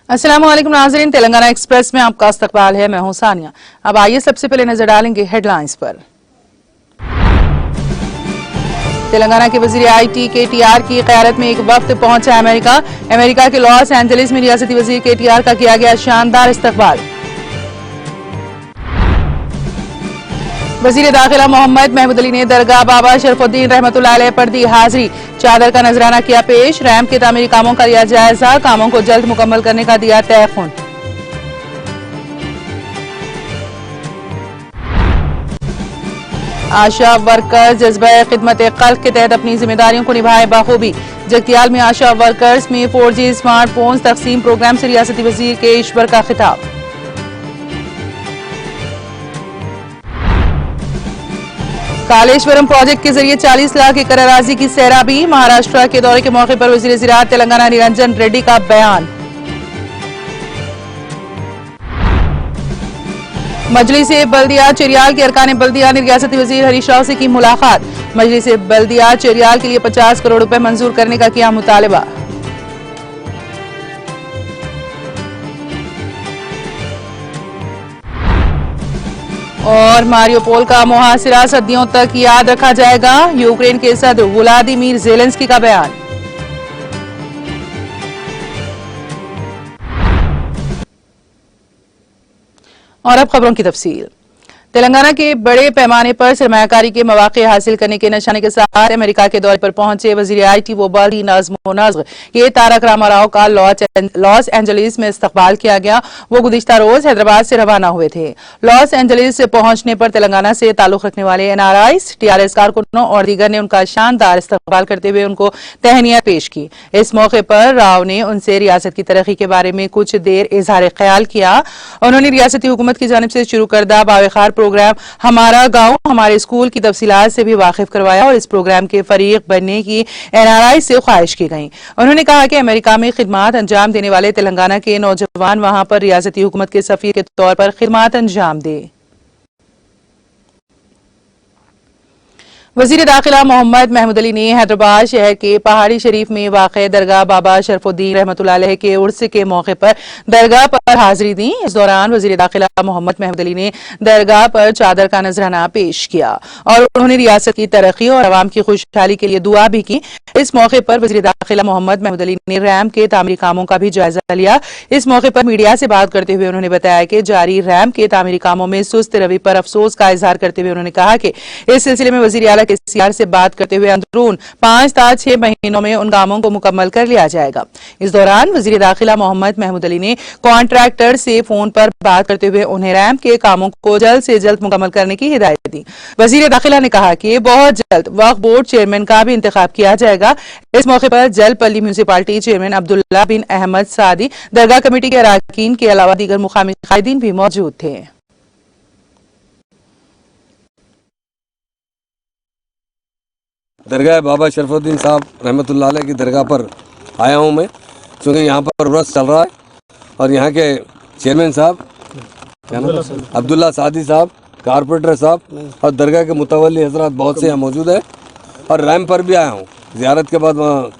अस्सलाम वालेकुम नाज़रीन, तेलंगाना एक्सप्रेस में आपका इस्तकबाल है। मैं हूं सानिया। अब आइए सबसे पहले नजर डालेंगे हेडलाइंस पर। तेलंगाना के वजीर IT KTR की क़यादत में एक वक्त पहुंचा अमेरिका के लॉस एंजलिस में रियासती वजीर KTR का किया गया शानदार इस्तकबाल। वजीर दाखिला मोहम्मद महमूद अली ने दरगाह बाबा शरफुद्दीन रहमतुल्लाह अलैह पर दी हाजिरी। चादर का नजराना किया पेश। रैंप के तामीरी कामों का लिया जायजा। कामों को जल्द मुकम्मल करने का दिया तयख़ुन। आशा वर्कर्स जज्बा खिदमत खल्क के तहत अपनी जिम्मेदारियों को निभाए बखूबी। जगतियाल में आशा वर्कर्स में 4G स्मार्टफोन्स तकसीम प्रोग्राम से रियासती वजीर के ईश्वर का खिताब। कालेश्वरम प्रोजेक्ट के जरिए 40 लाख एकड़ अराजी की सैराबी। महाराष्ट्र के दौरे के मौके पर वजीर ज़राअत तेलंगाना निरंजन रेड्डी का बयान। मजलिस बल्दिया चेरियाल के अरकान बल्दिया ने रियासती वजीर हरीश राव से की मुलाकात। मजलिस बल्दिया चेरियाल के लिए 50 करोड़ रुपए मंजूर करने का किया मुतालबा। और मारियोपोल का मुहासिरा सदियों तक याद रखा जाएगा। यूक्रेन के सदर व्लादिमीर ज़ेलेंस्की का बयान। और अब खबरों की तफसील। तेलंगाना के बड़े पैमाने पर सरमायाकारी के मौके हासिल करने के निशाने के साथ अमेरिका के दौरे पर पहुंचे वजीर IT वबाली नज़्म के तारक रामाराव का लॉस एंजलिस में इस्तकबाल किया गया। वो गुज़िश्ता रोज हैदराबाद से रवाना हुए थे। लॉस एंजलिस पहुंचने पर तेलंगाना से ताल्लुक रखने वाले NRIs, TRS कारकुनों और दीगर ने उनका शानदार इस्तकबाल करते हुए उनको तहनीत पेश की। इस मौके पर राव ने उनसे रियासत की तरक्की के बारे में कुछ देर इजहार ख्याल किया। उन्होंने रियासती हुकूमत की जानिब से शुरू करदा बावखार प्रोग्राम हमारा गांव हमारे स्कूल की तफसीलात से भी वाकिफ करवाया और इस प्रोग्राम के फरीक बनने की NRI से ख्वाहिश की गई। उन्होंने कहा कि अमेरिका में खिदमात अंजाम देने वाले तेलंगाना के नौजवान वहां पर रियासती हुकूमत के सफीर के तौर पर खिदमात अंजाम दे। वजीर दाखिला मोहम्मद महमूद अली ने हैदराबाद शहर के पहाड़ी शरीफ में वाक़े दरगाह बाबा शरफुद्दीन रहमतुल्लाह अलैह के उर्स के मौके पर दरगाह पर हाजिरी दी। इस दौरान वजीर दाखिला मोहम्मद महमूद अली ने दरगाह पर चादर का नजराना पेश किया और उन्होंने रियासत की तरक्की और अवाम की खुशहाली के लिए दुआ भी की। इस मौके पर वजीर दाखिला मोहम्मद महमूद अली ने रैंप के तामीरी कामों का भी जायजा लिया। इस मौके पर मीडिया से बात करते हुए उन्होंने बताया कि जारी रैंप के तामीरी कामों में सुस्त रवि पर अफसोस का इजहार करते हुए उन्होंने कहा कि इस सिलसिले में वजीर आला के CR से बात करते हुए अंदरून 5 से 6 महीनों में उन कामों को मुकम्मल कर लिया जाएगा। इस दौरान वजीर दाखिला मोहम्मद महमूद अली ने कॉन्ट्रैक्टर से फोन पर बात करते हुए उन्हें रैंप के कामों को जल्द से जल्द मुकम्मल करने की हिदायत दी। वजीर दाखिला ने कहा कि बहुत जल्द वक्फ बोर्ड चेयरमैन का भी इंतखाब किया जाएगा। इस मौके पर जलपल्ली म्यूनिसिपालिटी चेयरमैन अब्दुल्ला बिन अहमद सादी, दरगाह कमेटी के अरकान के अलावा दीगर मुकामी कायदीन भी मौजूद थे। दरगाह बाबा शरफुद्दीन साहब रहमतुल्लाह अलैह की दरगाह पर आया हूँ मैं, क्योंकि यहाँ पर उर्स चल रहा है और यहाँ के चेयरमैन साहब क्या नाम अब्दुल्ला सादी साहब, कारपोरेटर साहब और दरगाह के मुतवल्ली हजरात बहुत से यहाँ मौजूद है। और रैम पर भी आया हूँ। ज़ियारत के बाद वहाँ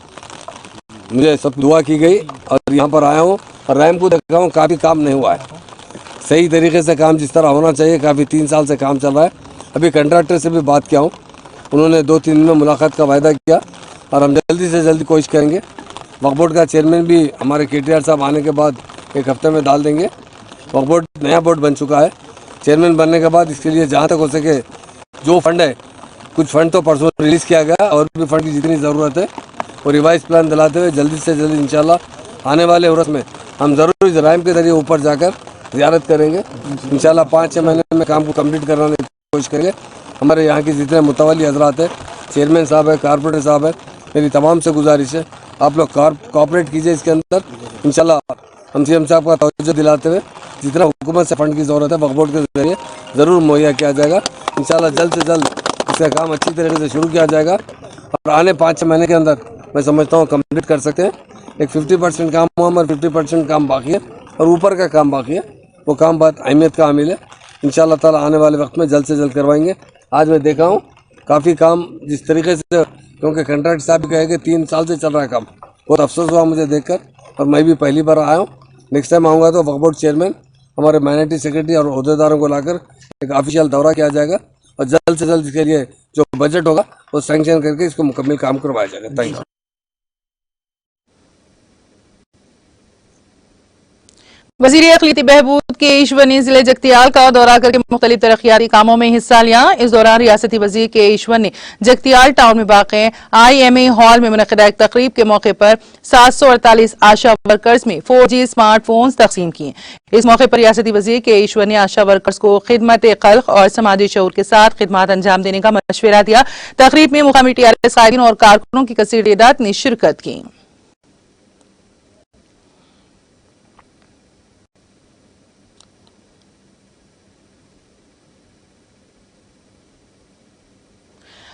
मुझे सब दुआ की गई और यहाँ पर आया हूँ और रैम को देखा हूँ, काफ़ी काम नहीं हुआ है सही तरीके से। काम जिस तरह होना चाहिए, काफ़ी 3 साल से काम चल रहा है। अभी कंट्रैक्टर से भी बात किया हूँ, उन्होंने 2-3 दिन में मुलाकात का वायदा किया और हम जल्दी से जल्दी कोशिश करेंगे। वक्फ बोर्ड का चेयरमैन भी हमारे KTR साहब आने के बाद 1 हफ्ते में डाल देंगे। वक्फ बोर्ड नया बोर्ड बन चुका है। चेयरमैन बनने के बाद इसके लिए जहाँ तक हो सके जो फंड है, कुछ फंड तो परसों रिलीज़ किया गया और भी फंड की जितनी ज़रूरत है वो रिवाइज प्लान दिलाते हुए जल्दी से जल्दी इंशाल्लाह आने वाले उर्स में हम ज़रूर इस रैम के ज़रिए ऊपर जाकर ज़ियारत करेंगे। इंशाल्लाह 5-6 महीने में काम को कम्प्लीट कराने की कोशिश करेंगे। हमारे यहाँ के जितने मुतवल्ली हजरात है, चेयरमैन साहब है, कारपोरेटर साहब है, मेरी तमाम से गुजारिश है आप लोग कोऑपरेट कीजिए इसके अंदर। इंशाल्लाह हम CM साहब का तवज्जो दिलाते हुए जितना हुकूमत से फंड की ज़रूरत है वक्फ बोर्ड के ज़रिए ज़रूर मुहैया किया जाएगा। इंशाल्लाह जल्द से जल्द इसका काम अच्छी तरीके से शुरू किया जाएगा और आने 5-6 महीने के अंदर मैं समझता हूँ कम्प्लीट कर सकते हैं। एक 50% काम हुआ, हमारा 50% काम बाकी है और ऊपर का काम बाकी है। वो काम बहुत अहमियत का हामिल है। इंशाल्लाह ताला आने वाले वक्त में जल्द से जल्द करवाएंगे। आज मैं देखा हूँ काफ़ी काम जिस तरीके से, क्योंकि कंट्रैक्ट साहब भी कहे कि 3 साल से चल रहा है काम, बहुत अफसोस हुआ मुझे देखकर और मैं भी पहली बार आया हूँ। नेक्स्ट टाइम आऊँगा तो वक्फ बोर्ड चेयरमैन, हमारे माइनॉरिटी सेक्रेटरी और अहदेदारों को लाकर एक ऑफिशियल दौरा किया जाएगा और जल्द से जल्द इसके लिए जो बजट होगा वो सैंक्शन करके इसको मुकम्मल काम करवाया जाएगा। Thank you. वज़ीर अक़लीती बहबूद के ईश्वर ने जिले जगतियाल का दौरा करके मुख्तलिफ तरक्याती कामों में हिस्सा लिया। इस दौरान रियासती वज़ीर के ईश्वर ने जगतियाल टाउन में वाक़े IMA हॉल में मुनक़िदा एक तकरीब के मौके पर 748 आशा वर्कर्स में 4G स्मार्टफोन्स तक़सीम किए। इस मौके पर रियासती वज़ीर के ईश्वर ने आशा वर्कर्स को खिदमत खल्क़ और समाजी शऊर के साथ खिदमत अंजाम देने का मशवरा दिया। तकरीब में मुकामी TRS कायदीन और कारकुनों की कसीर तादाद ने शिरकत की।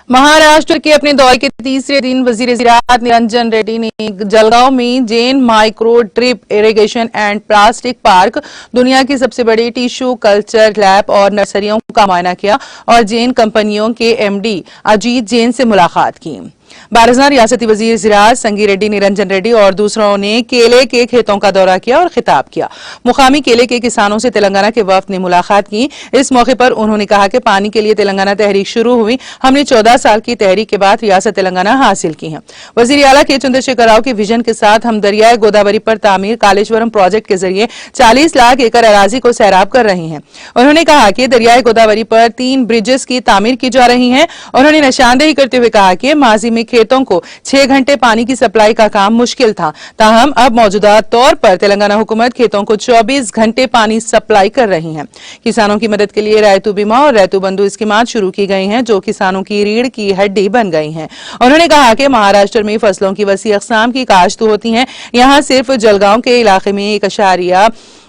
महाराष्ट्र के अपने दौरे के तीसरे दिन वजीर ज़राअत निरंजन रेड्डी ने जलगांव में Jain micro drip irrigation and plastic park, दुनिया की सबसे बड़ी टिश्यू कल्चर लैब और नर्सरियों का मुआयना किया और जैन कंपनियों के MD अजीत जैन से मुलाकात की। बारज़ना रियासती वजीर ज़राअत संगी रेड्डी, निरंजन रेड्डी और दूसरों ने केले के खेतों का दौरा किया और खिताब किया। मुकामी केले के किसानों से तेलंगाना के वफ्द ने मुलाकात की। इस मौके पर उन्होंने कहा कि पानी के लिए तेलंगाना तहरीक शुरू हुई, हमने 14 साल की तहरीक के बाद रियासत तेलंगाना हासिल की है। वजीर आला के चंद्रशेखर राव के विजन के साथ हम दरियाए गोदावरी पर तामीर कालेश्वरम प्रोजेक्ट के जरिए 40 लाख एकड़ अराजी को सैराब कर रहे हैं। उन्होंने कहा कि दरियाए गोदावरी पर 3 ब्रिजेस की तामीर की जा रही है। उन्होंने निशानदेही करते हुए कहा कि माजी में खेतों को 6 घंटे पानी की सप्लाई का काम मुश्किल था, ताहम अब मौजूदा तौर पर तेलंगाना हुकूमत खेतों को 24 घंटे पानी सप्लाई कर रही है। किसानों की मदद के लिए रैतु बीमा और रैतु बंधु स्कीमात शुरू की गई हैं, जो किसानों की रीढ़ की हड्डी बन गई हैं। उन्होंने कहा कि महाराष्ट्र में फसलों की वसी अक़साम की काश्त होती है। यहाँ सिर्फ जलगांव के इलाके में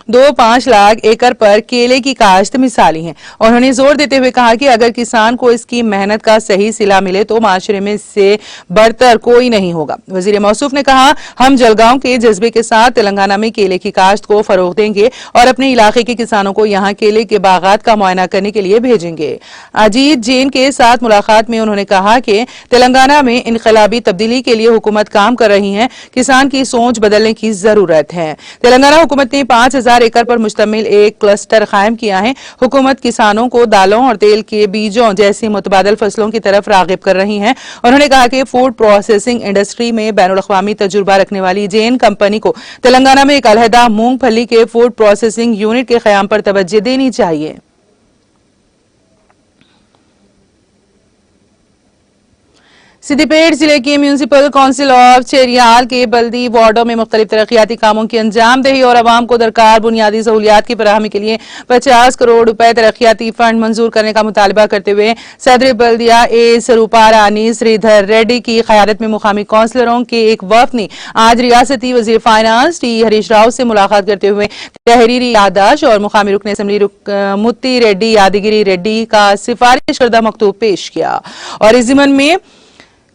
1.25 लाख एकड़ पर केले की काश्त मिसाली है। उन्होंने जोर देते हुए कहा कि अगर किसान को इसकी मेहनत का सही सिला मिले तो माशरे में से बढ़कर कोई नहीं होगा। वजीर मौसूफ ने कहा, हम जलगांव के जज्बे के साथ तेलंगाना में केले की काश्त को फरोग देंगे और अपने इलाके के किसानों को यहाँ केले के बागात का मुआयना करने के लिए भेजेंगे। अजीत जैन के साथ मुलाकात में उन्होंने कहा कि तेलंगाना में इनकलाबी तब्दीली के लिए हुकूमत काम कर रही है, किसान की सोच बदलने की जरूरत है। तेलंगाना हुकूमत ने 5000 एकड़ पर मुश्तमिल एक क्लस्टर कायम किया है। हुकूमत किसानों को दालों और तेल के बीजों जैसी मुतबादल फसलों की तरफ रागिब कर रही है। उन्होंने कहा कि फूड प्रोसेसिंग इंडस्ट्री में बैनुल अक़वामी तजुर्बा रखने वाली जैन कंपनी को तेलंगाना में एक अलहदा मूंगफली के फूड प्रोसेसिंग यूनिट के क़याम पर तवज्जो देनी चाहिए। सिद्दीपेट जिले की म्यूनिसिपल काउंसिल ऑफ चेरियाल के बल्दी वार्डों में मुख्तलिफ तरक्याती कामों की अंजामदेही और आवाम को दरकार बुनियादी सहूलियात की फराहमी के लिए 50 करोड़ रुपए तरक्याती फंड मंजूर करने का मुतालबा करते हुए सदर बल्दिया स्वरूपा रानी श्रीधर रेड्डी की क़यादत में मुकामी काउंसलरों के एक वफ़द ने आज रियासती वज़ीर फाइनेंस टी हरीश राव से मुलाकात करते हुए तहरीरी याददाश्त और मुकामी रुकन असम्बली मुत्ती रेड्डी यादगिरी रेड्डी का सिफारिश करदा मकतूब पेश किया और इस ज़िमन में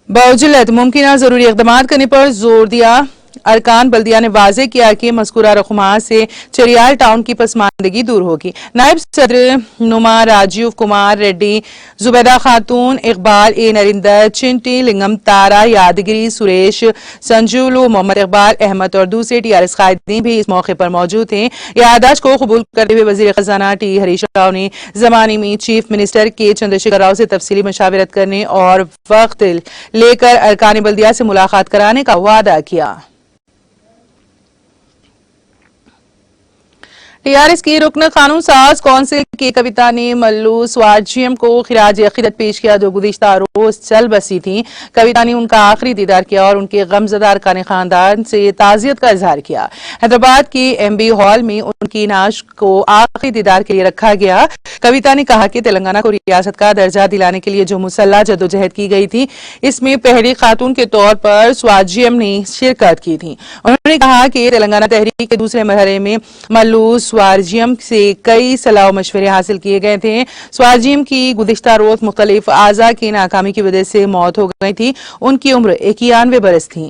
बउजलत मुमकिन जरूरी इक़दाम करने पर जोर दिया। अरकान बल्दिया ने वाज़ेह किया कि मज़कूरा रकमात से चेरियाल टाउन की पसमानदगी दूर होगी। नायब सदर नुमा राजीव कुमार रेड्डी, जुबैदा खातून, इकबाल नरिंदर, चिंटी लिंगम, तारा यादगिरी, सुरेश, संजुलू, मोहम्मद इकबाल अहमद और दूसरे TRS कायदीन भी इस मौके पर मौजूद थे। यादाश्त को कबूल करते हुए वज़ीर ख़ज़ाना टी हरीश राव ने ज़माने में चीफ मिनिस्टर के चंद्रशेखर राव से तफसीली मशावरत करने और वक्त लेकर अरकान बल्दिया से मुलाकात कराने का वादा किया। TRS की रुकन कानून साज कौंसिल की कविता ने मल्लू स्वार्जियम को खिराज अकीदत पेश किया, जो गुज़िश्ता रोज चल बसी थी। कविता ने उनका आखिरी दीदार किया और उनके गमज़दा अरकान खानदान से ताज़ियत का इजहार किया। हैदराबाद की MB हॉल में उनकी नाश को आखिरी दीदार के लिए रखा गया। कविता ने कहा कि तेलंगाना को रियासत का दर्जा दिलाने के लिए जो मुसल्लह जद्दोजहद की गई थी, इसमें पहली खातून के तौर पर स्वार्जियम ने शिरकत की थी। उन्होंने कहा कि तेलंगाना तहरीक के दूसरे मरहले में मल्लू स्वार्जियम से कई सलाह मशवरे हासिल किए गए थे। स्वार्जियम की गुज़िश्ता रोज मुख्तलिफ आज़ा की नाकामी की वजह से मौत हो गई थी। उनकी उम्र 91 बरस थी।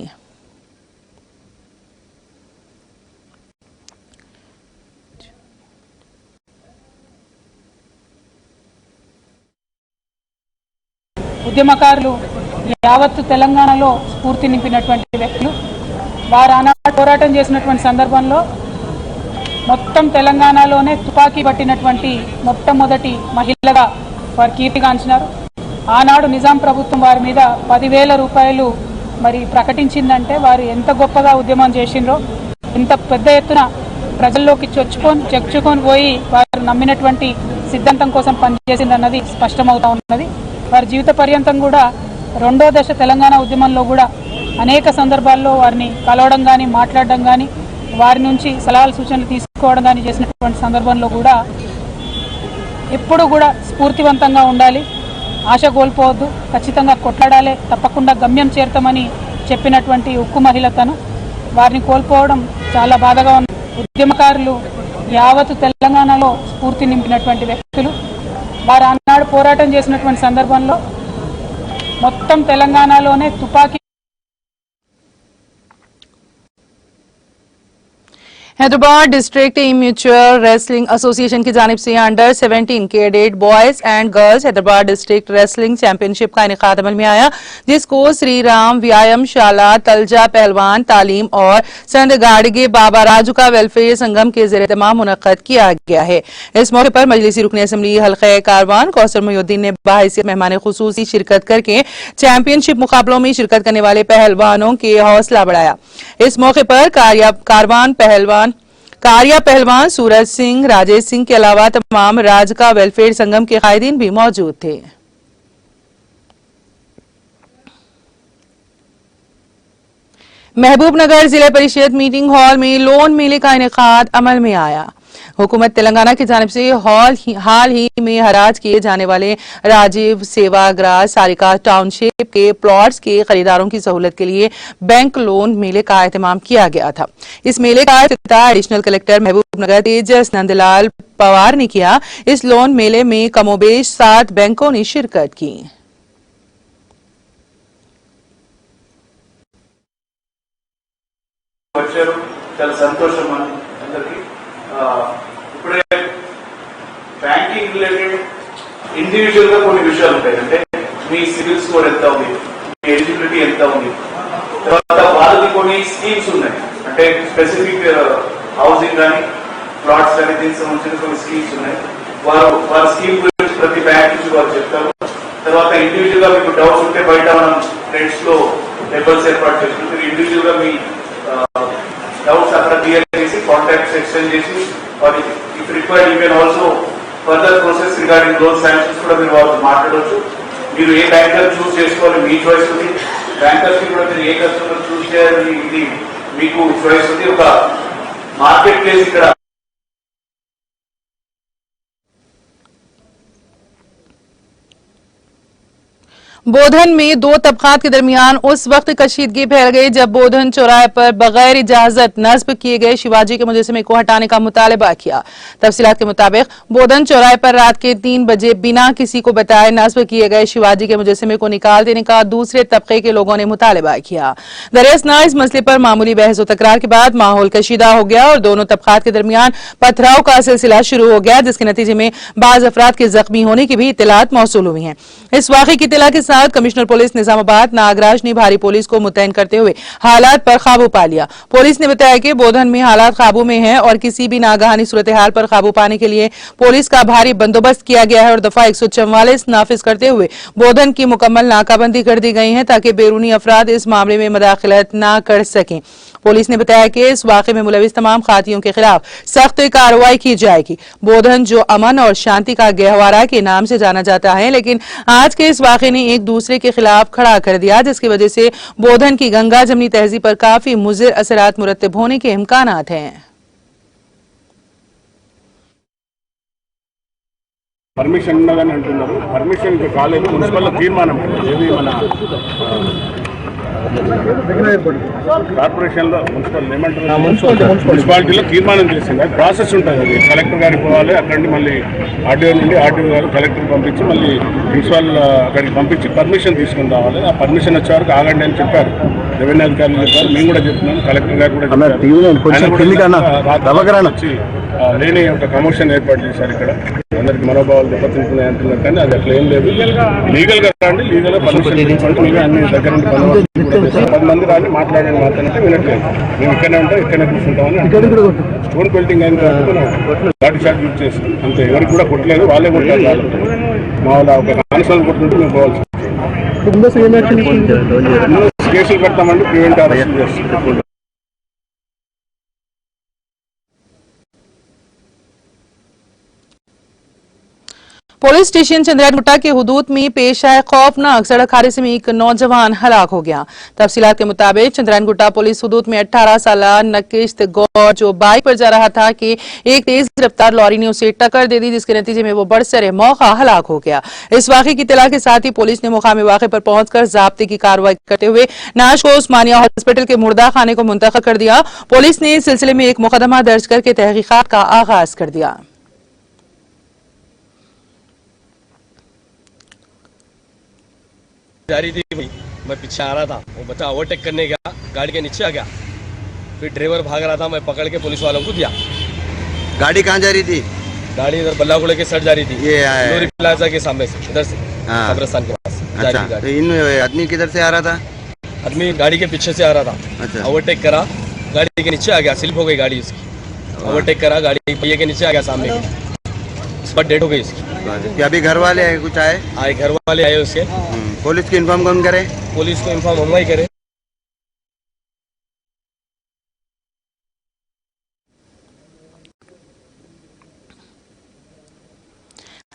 ఉద్యమకారులు యావత్తు తెలంగాణలో స్ఫూర్తి నింపినటువంటి వ్యక్తులు. వారు ఆనాడు పోరాటం చేసినటువంటి సందర్భంలో మొత్తం తెలంగాణలోనే తుపాకీ పట్టినటువంటి మొట్టమొదటి మహిళగా వారు కీర్తిగాంచినారు. ఆనాడు నిజాం ప్రభుత్వం వారి మీద 10,000 రూపాయలు మరి ప్రకటించిందంటే వారు ఎంత గొప్పగా ఉద్యమం చేసిండ్రో, ఇంత పెద్ద ఎత్తున ప్రజల్లోకి చొచ్చుకొని పోయి వారు నమ్మినటువంటి సిద్ధాంతం కోసం పనిచేసిందన్నది స్పష్టమవుతా ఉన్నది. వారి జీవిత పర్యంతం కూడా రెండో దశ తెలంగాణ ఉద్యమంలో కూడా అనేక సందర్భాల్లో వారిని కలవడం కానీ, మాట్లాడడం కానీ, వారి నుంచి సలహాలు సూచనలు తీసుకోవడం కానీ చేసినటువంటి సందర్భంలో కూడా ఎప్పుడు కూడా స్ఫూర్తివంతంగా ఉండాలి, ఆశ కోల్పోవద్దు, ఖచ్చితంగా కొట్లాడాలి, తప్పకుండా గమ్యం చేరుతామని చెప్పినటువంటి ఉక్కు మహిళ తను. వారిని కోల్పోవడం చాలా బాధగా ఉంది. ఉద్యమకారులు యావత్తు తెలంగాణలో స్ఫూర్తి నింపినటువంటి వ్యక్తులు. వారు ఆనాడు పోరాటం చేసినటువంటి సందర్భంలో మొత్తం తెలంగాణలోనే తుపాకీ हैदराबाद डिस्ट्रिक्ट इम्यूचुअल रेसलिंग एसोसिएशन की जानिब से under 17 cadet boys and girls Hyderabad district wrestling championship का इनेकाद अमल में आया, जिसको श्री राम व्यायामशाला तलजा पहलवान तालीम और संत गाड़गे बाबा राजुका वेलफेयर संगम के ज़रिए तमाम मुनक्कद किया गया है। इस मौके पर मजलिसी रुकन असम्बली हल्क़े कारवान कौसर मोहिउद्दीन ने बाहिसियत मेहमान खुसूसी शिरकत करके चैंपियनशिप मुकाबलों में शिरकत करने वाले पहलवानों के हौसला बढ़ाया। इस मौके पर कारिया पहलवान सूरज सिंह, राजेश सिंह के अलावा तमाम राजका वेलफेयर संगम के कायदीन भी मौजूद थे। महबूबनगर जिला परिषद मीटिंग हॉल में लोन मेले का इनेकाद अमल में आया। हुकूमत तेलंगाना की जानिब से हाल ही में हराज किए जाने वाले राजीव सेवाग्रास सारिका टाउनशिप के प्लॉट्स के खरीदारों की सहूलत के लिए बैंक लोन मेले का एहतमाम किया गया था। इस मेले का इफ्तिताह एडिशनल कलेक्टर महबूबनगर तेजस नंदलाल पवार ने किया। इस लोन मेले में कमोबेश 7 बैंकों ने शिरकत की। ఇప్పుడే బ్యాంకింగ్ రిలేటెడ్ ఇండివిజువల్ గా కొన్ని విషయాలు ఉంటాయి. అంటే మీ సివిల్ స్కోర్ ఎంత ఉంది, మీ ఎలిజిబిలిటీ ఎంత ఉంది, తర్వాత వాళ్ళకి కొన్ని స్కీమ్స్ ఉన్నాయి. అంటే స్పెసిఫిక్ హౌసింగ్ కానీ ప్లాట్స్ కానీ దీనికి సంబంధించిన కొన్ని స్కీమ్స్ ఉన్నాయి. వారి స్కీమ్ గురించి ప్రతి బ్యాంక్ నుంచి వారు చెప్తారు. తర్వాత ఇండివిజువల్ గా మీకు డౌట్స్ ఉంటే బయట మనం ఫ్రెండ్స్ లో టేబుల్స్ ఏర్పాటు చేసుకుంటే మీరు ఇండివిజువల్ గా మీ డౌట్స్ అక్కడ క్లియర్ చేసి కాంటాక్ట్స్ ఎక్స్చేంజ్ చేసి if required you can also further process regarding loan sanctions కూడా మీరు వాళ్ళతో మాట్లాడవచ్చు. మీరు ఏ బ్యాంకర్ చూస్ చేసుకోవాలి మీ చాయిస్ ఉంది. బ్యాంకర్స్ కి కూడా మీరు ఏ కస్టమర్ చూస్ చేయాలి ఇది మీకు చాయిస్ ఉంది. ఒక మార్కెట్ ప్లేస్ ఇక్కడ बोधन में 2 तबकात के दरमियान उस वक्त कशीदगी फैल गई जब बोधन चौराहे पर बगैर इजाजत नस्ब किए गए शिवाजी के मुजस्समे को हटाने का मुतालबा किया। तफसीलात के मुताबिक बोधन चौराहे पर रात के 3 बजे बिना किसी को बताए नस्ब किए गए शिवाजी के मुजस्समे को निकाल देने का दूसरे तबके के लोगों ने मुतालबा किया। दरअसल इस मसले पर मामूली बहस और तकरार के बाद माहौल कशीदा हो गया और दोनों तबकात के दरमियान पथराव का सिलसिला शुरू हो गया, जिसके नतीजे में बाज अफराद के जख्मी होने की भी इत्तलात मौसूल हुई हैं। इस वाक़े की इत्तला के साथ कमिश्नर पुलिस निजामाबाद नागराज ने भारी पुलिस को मुतैन करते हुए हालात पर काबू पा लिया। पुलिस ने बताया कि बोधन में हालात काबू में हैं और किसी भी नागहानी सूरत हाल पर काबू पाने के लिए पुलिस का भारी बंदोबस्त किया गया है और दफा 144 नाफिज करते हुए बोधन की मुकम्मल नाकाबंदी कर दी गई है ताकि बैरूनी अफराद इस मामले में मदाखलत न कर सकें। पुलिस ने बताया कि इस वाक़े में मुलविस तमाम खातियों के खिलाफ सख्त कार्रवाई की जाएगी। बोधन जो अमन और शांति का गहवारा के नाम से जाना जाता है, लेकिन आज के इस वाक़े ने एक दूसरे के खिलाफ खड़ा कर दिया, जिसकी वजह से बोधन की गंगा जमनी तहजीब पर काफी मुज़िर असरात मुरतब होने के इम्कानात हैं। పర్మిషన్ ఉన్నదని అంటున్నారు. పర్మిషన్ కాలేదు. మున్సిపల్ తీర్మానం ఏది మన కార్పొరేషన్లో మున్సిపాలిటీలో తీర్మానం చేసింది. అది ప్రాసెస్ ఉంటుంది. అది కలెక్టర్ గారికి పోవాలి. అక్కడి నుండి మళ్ళీ ఆర్డీఓ నుండి ఆర్డీఓ గారు కలెక్టర్ పంపించి మళ్ళీ ప్రిన్సిపాల్ అక్కడికి పంపించి పర్మిషన్ తీసుకుని రావాలి. ఆ పర్మిషన్ వచ్చే వరకు ఆగండి అని చెప్పారు. రెవెన్యూ అధికారులు చెప్పారు. మేము కూడా చెప్తున్నాం. కలెక్టర్ గారు కూడా వచ్చి లేని ఒక కమోషన్ ఏర్పాటు చేశారు. ఇక్కడ అందరికి మనోభావాలు దెబ్బతింటున్నాయి అంటున్నారు, కానీ అది అట్లా ఏం లేదు. లీగల్గా రండి, లీగల్గా పర్మిషన్ తీసుకోండి. మేము అన్ని దగ్గర నుండి 10 మంది రాని మాట్లాడండి మాట్లాడితే వినట్లేదు. మేము ఇక్కడనే ఉంటాం, ఇక్కడనే కూర్చుంటామని స్టోన్ బెల్టింగ్ అయిన తర్వాత మనం లాఠీ చార్జ్ యూజ్ చేస్తాం అంతే. ఎవరికి కూడా కొట్టలేదు, వాళ్ళే కొట్టారు. మా వాళ్ళ ఒక కానిస్టేబుల్ కొట్టుంటే మేము పోవాల్సి కేసులు పెడతామండి, ప్రివెంట్ అరెస్ట్ చేస్తాం. पुलिस स्टेशन चंद्रागुट्टा के हुदूद में पेश आए खौफनाक सड़क हादसे में एक नौजवान हलाक हो गया। तफसीलात के मुताबिक चंद्रागुट्टा पुलिस हुदूद में 18 साल नकिश्त गौर जो बाइक पर जा रहा था कि एक तेज रफ्तार लॉरी ने उसे टक्कर दे दी, जिसके नतीजे में वो बरसरे मौका हलाक हो गया। इस वाक़े की इत्तला के साथ ही पुलिस ने मुकामी वाक़े पर पहुंचकर ज़ाब्ते की कार्रवाई करते हुए नाश को उस्मानिया हॉस्पिटल के मुर्दा खाने को मुंतकिल कर दिया। पुलिस ने इस सिलसिले में एक मुकदमा दर्ज करके तहकीकात का आगाज कर दिया। जा रही थी भाई, मैं पीछे आ रहा था, वो बच्चा ओवरटेक करने गया, गाड़ी के नीचे आ गया, फिर ड्राइवर भाग रहा था, मैं पकड़ के पुलिस वालों को दिया। गाड़ी कहाँ जा रही थी? गाड़ी इधर बल्लागुड़े के साइड जा रही थी, ये लोरी प्लाजा के सामने से, इधर से कब्रिस्तान के पास जा रही थी अच्छा, तो गाड़ी। इन आदमी किधर से आ रहा था? आदमी गाड़ी के पीछे से आ रहा था, अच्छा, ओवरटेक करा, गाड़ी के नीचे आ गया, स्लिप हो गई गाड़ी उसकी। ओवरटेक करा, गाड़ी पहिए के नीचे आ गया सामने की, उस पर डेट हो गई उसकी। क्या अभी घर वाले आए, कुछ आए? आए, घर वाले आए उसके। पुलिस को इन्फॉर्म कौन करे? पुलिस को इन्फॉर्म हम ही करे।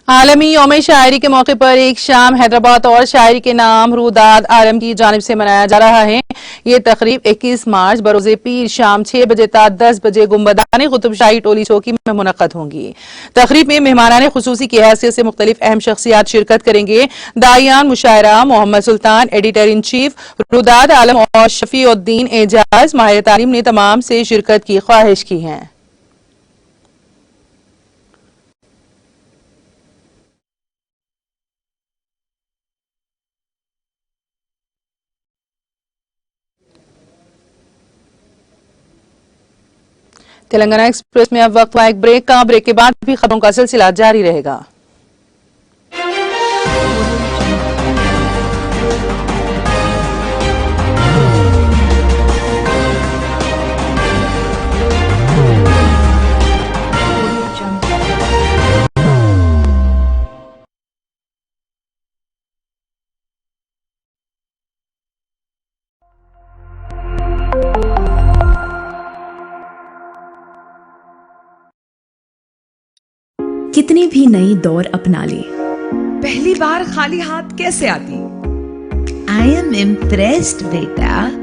आलमी यौम शायरी के मौके पर एक शाम हैदराबाद और शायरी के नाम रुदाद आलम की जानिब से मनाया जा रहा है। ये तकरीब 21 मार्च बरोज़े पीर शाम 6 बजे ता 10 बजे गुंबदान कुतुब शाही टोली चौकी में मुनक्कद होंगी। तकरीब में मेहमानाने खुसूसी की हैसियत से मुख्तलिफ अहम शख्सियात शिरकत करेंगे। दायान मुशायरा मोहम्मद सुल्तान, एडिटर इन चीफ रुदाद आलम और शफीउद्दीन एजाज माहिर तालीम ने तमाम से शिरकत की ख्वाहिश की है। तेलंगाना एक्सप्रेस में अब वक्त हुआ एक ब्रेक का। ब्रेक के बाद भी खबरों का सिलसिला जारी रहेगा। कितनी भी नई दौर अपना ले, पहली बार खाली हाथ कैसे आती? आई एम इम्प्रेस्ड बेटा।